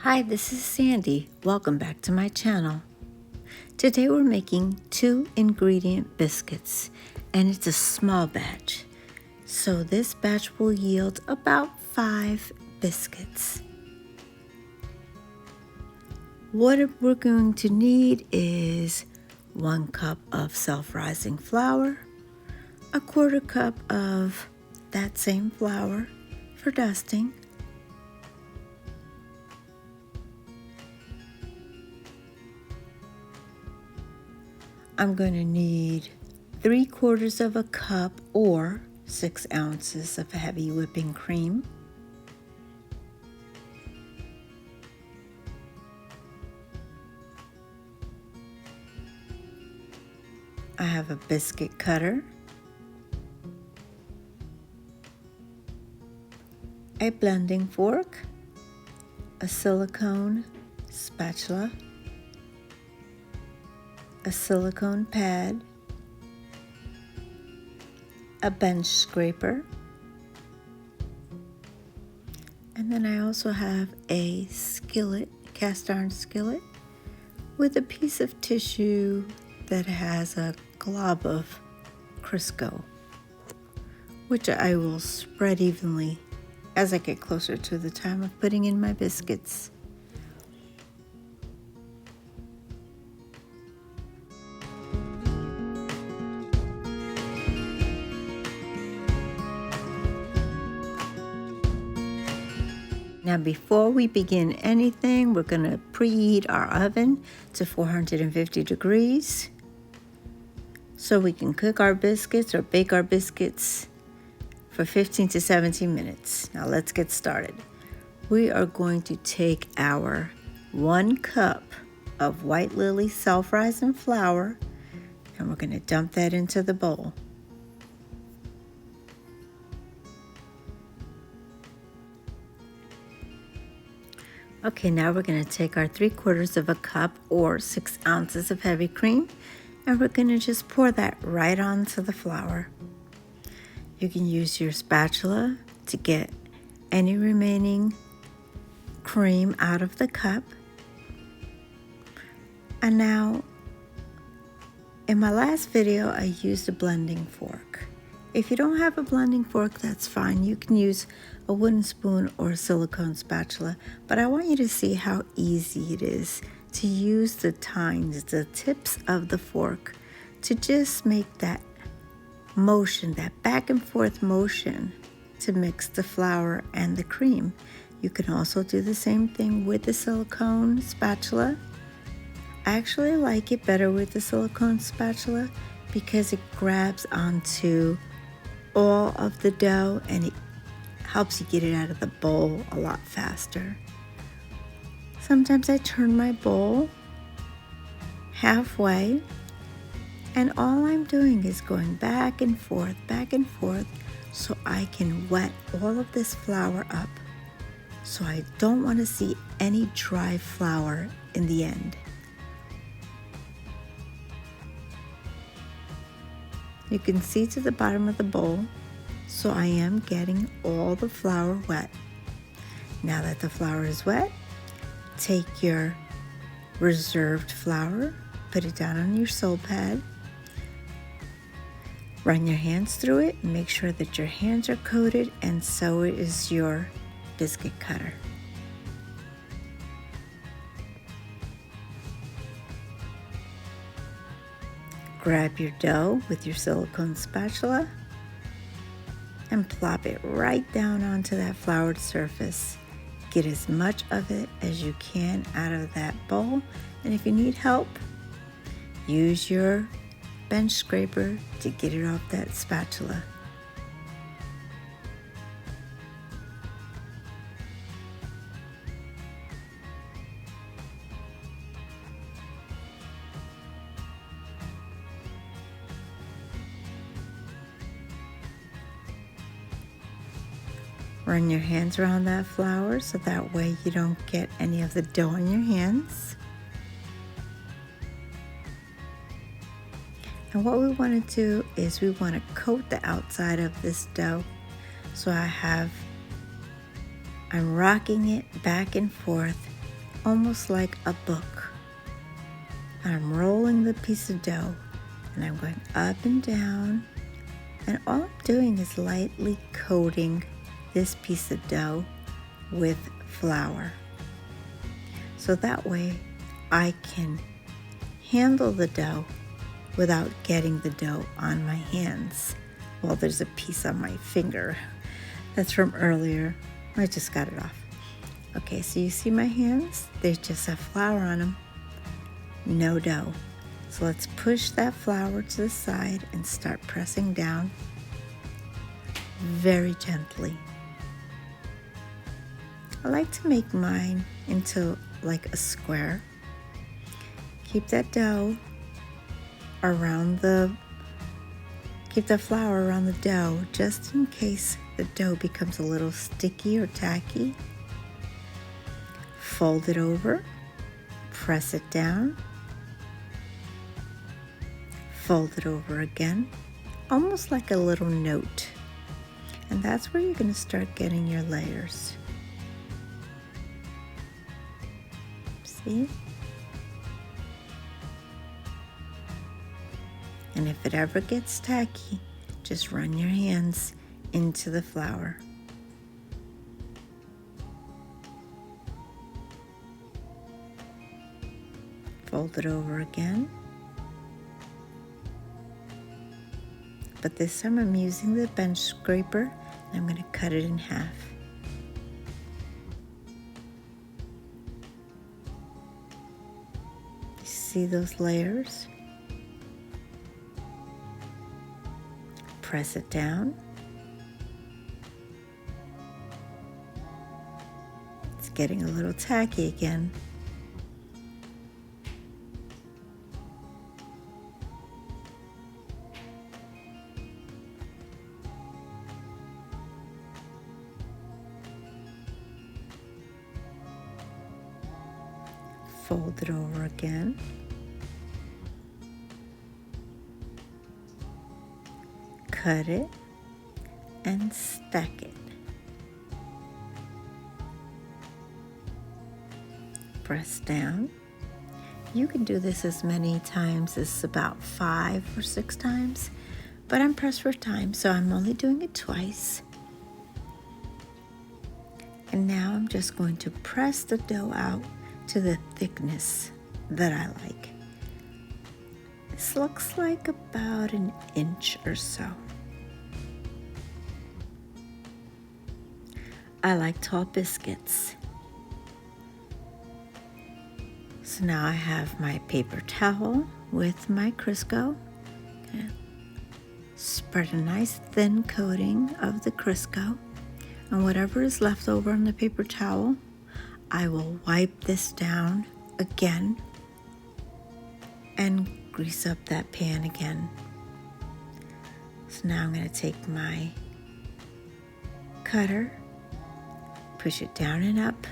Hi, this is Sandy. Welcome back to my channel. Today we're making 2-ingredient biscuits, and it's a small batch. So this batch will yield about 5 biscuits. What we're going to need is 1 cup of self-rising flour, a 1/4 cup of that same flour for dusting, I'm going to need 3/4 of a cup or 6 ounces of heavy whipping cream. I have a biscuit cutter, a blending fork, a silicone spatula, a silicone pad, a bench scraper, and then I also have a skillet, cast iron skillet, with a piece of tissue that has a glob of Crisco, which I will spread evenly as I get closer to the time of putting in my biscuits. Now before we begin anything, we're going to preheat our oven to 450 degrees so we can cook our biscuits or bake our biscuits for 15 to 17 minutes. Now let's get started. We are going to take our 1 cup of white lily self-rising flour and we're going to dump that into the bowl. Okay, now we're going to take our 3/4 of a cup or 6 ounces of heavy cream and we're going to just pour that right onto the flour. You can use your spatula to get any remaining cream out of the cup. And now, in my last video, I used a blending fork. If you don't have a blending fork, that's fine. You can use a wooden spoon or a silicone spatula, but I want you to see how easy it is to use the tines, the tips of the fork, to just make that motion, that back and forth motion to mix the flour and the cream. You can also do the same thing with the silicone spatula. I actually like it better with the silicone spatula because it grabs onto all of the dough and it helps you get it out of the bowl a lot faster. Sometimes I turn my bowl halfway and all I'm doing is going back and forth so I can wet all of this flour up. So I don't want to see any dry flour in the end. You can see to the bottom of the bowl, so I am getting all the flour wet. Now that the flour is wet, take your reserved flour, put it down on your sole pad, run your hands through it, and make sure that your hands are coated, and so is your biscuit cutter. Grab your dough with your silicone spatula and plop it right down onto that floured surface. Get as much of it as you can out of that bowl, and if you need help, use your bench scraper to get it off that spatula. Run your hands around that flour so that way you don't get any of the dough in your hands. And what we want to do is we want to coat the outside of this dough. So I'm rocking it back and forth almost like a book. And I'm rolling the piece of dough, and I'm going up and down, and all I'm doing is lightly coating this piece of dough with flour. So that way I can handle the dough without getting the dough on my hands. Well, there's a piece on my finger. That's from earlier. I just got it off. Okay, so you see my hands? They just have flour on them. No dough. So let's push that flour to the side and start pressing down very gently. I like to make mine into like a square. Keep that flour around the dough just in case the dough becomes a little sticky or tacky. Fold it over, press it down, fold it over again, almost like a little note. And that's where you're going to start getting your layers. See? And if it ever gets tacky, just run your hands into the flour. Fold it over again. But this time I'm using the bench scraper, and I'm going to cut it in half. See those layers? Press it down. It's getting a little tacky again. Fold it over again. Cut it and stack it. Press down. You can do this as many times as about 5 or 6 times, but I'm pressed for time, so I'm only doing it twice. And now I'm just going to press the dough out to the thickness that I like. This looks like about 1 inch or so. I like tall biscuits. So now I have my paper towel with my Crisco. Okay. Spread a nice thin coating of the Crisco, and whatever is left over on the paper towel, I will wipe this down again and grease up that pan again. So now I'm going to take my cutter, push it down and up,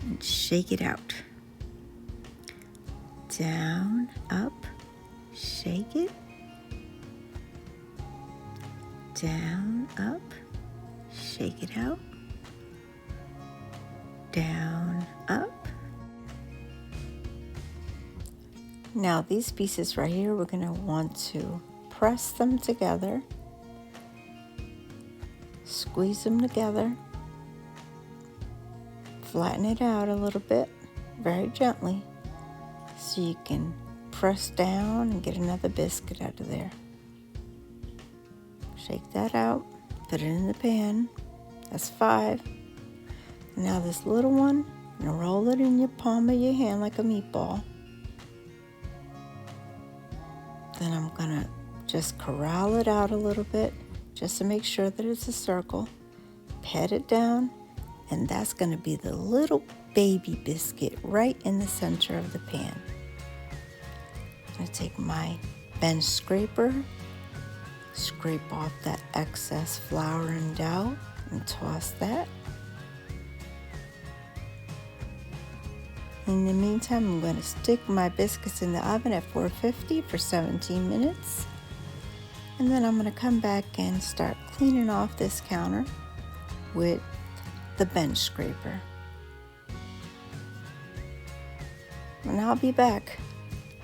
and shake it out. Down, up, shake it. Down, up, shake it out. Down, up. Now these pieces right here, we're going to want to press them together, squeeze them together, flatten it out a little bit, very gently, so you can press down and get another biscuit out of there. Shake that out, put it in the pan. That's 5. Now this little one, I'm going to roll it in your palm of your hand like a meatball. Then I'm going to just corral it out a little bit just to make sure that it's a circle. Pat it down, and that's going to be the little baby biscuit right in the center of the pan. I'm going to take my bench scraper, scrape off that excess flour and dough, and toss that. In the meantime, I'm going to stick my biscuits in the oven at 450 for 17 minutes. And then I'm going to come back and start cleaning off this counter with the bench scraper. and I'll be back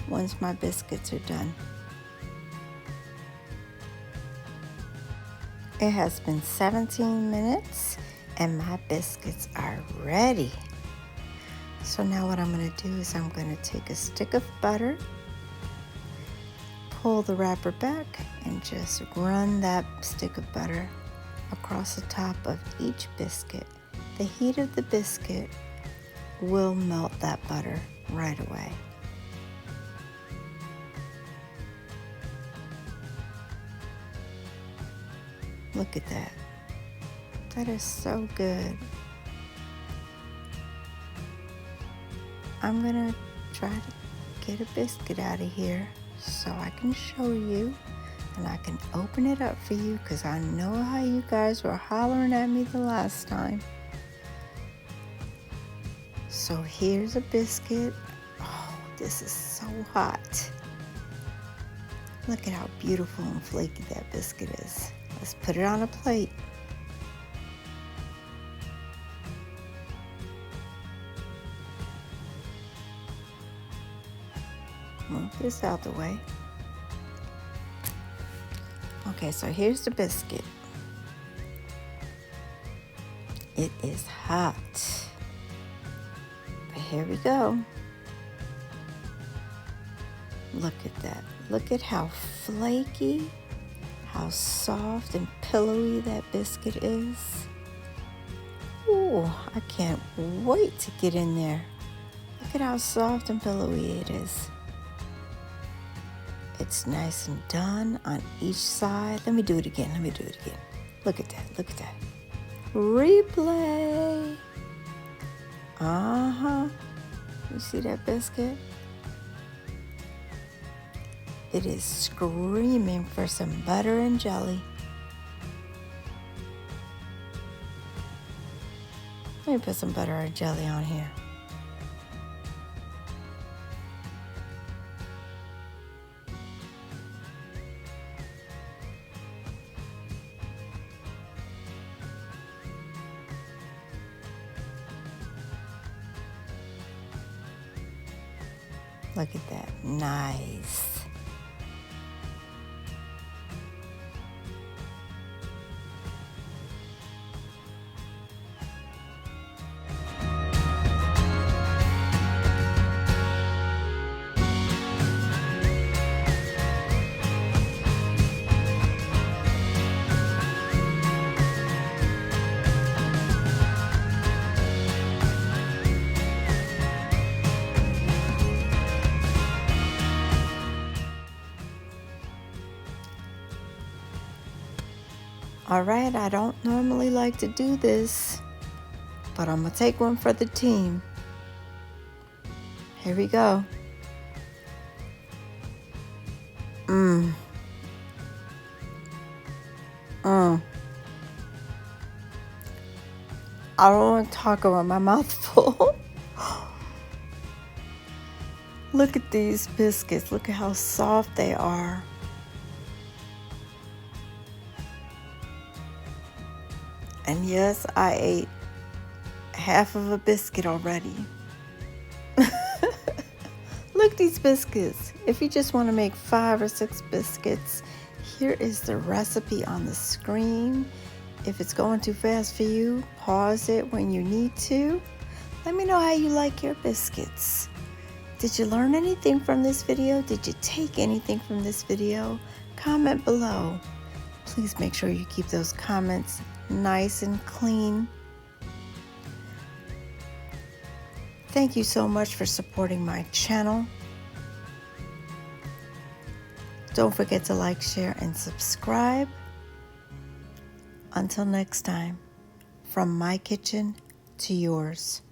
once my biscuits are done. It has been 17 minutes and my biscuits are ready. So now what I'm going to do is I'm going to take a stick of butter, pull the wrapper back, and just run that stick of butter across the top of each biscuit. The heat of the biscuit will melt that butter right away. Look at that. That is so good. I'm gonna try to get a biscuit out of here so I can show you and I can open it up for you, because I know how you guys were hollering at me the last time. So here's a biscuit. Oh, this is so hot. Look at how beautiful and flaky that biscuit is. Let's put it on a plate. Move this out the way. Okay, so here's the biscuit. It is hot. But here we go. Look at that. Look at how flaky, how soft and pillowy that biscuit is. Ooh, I can't wait to get in there. Look at how soft and pillowy it is. It's nice and done on each side. Let me do it again. Look at that. Look at that. Replay. You see that biscuit? It is screaming for some butter and jelly. Let me put some butter and jelly on here. Look at that. Nice. All right, I don't normally like to do this, but I'm gonna take one for the team. Here we go. I don't want to talk about my mouth full. Look at these biscuits. Look at how soft they are. And yes, I ate half of a biscuit already. Look at these biscuits. If you just want to make 5 or 6 biscuits, here is the recipe on the screen. If it's going too fast for you, pause it when you need to. Let me know how you like your biscuits. Did you learn anything from this video? Did you take anything from this video? Comment below. Please make sure you keep those comments nice and clean. Thank you so much for supporting my channel. Don't forget to like, share, and subscribe. Until next time, from my kitchen to yours.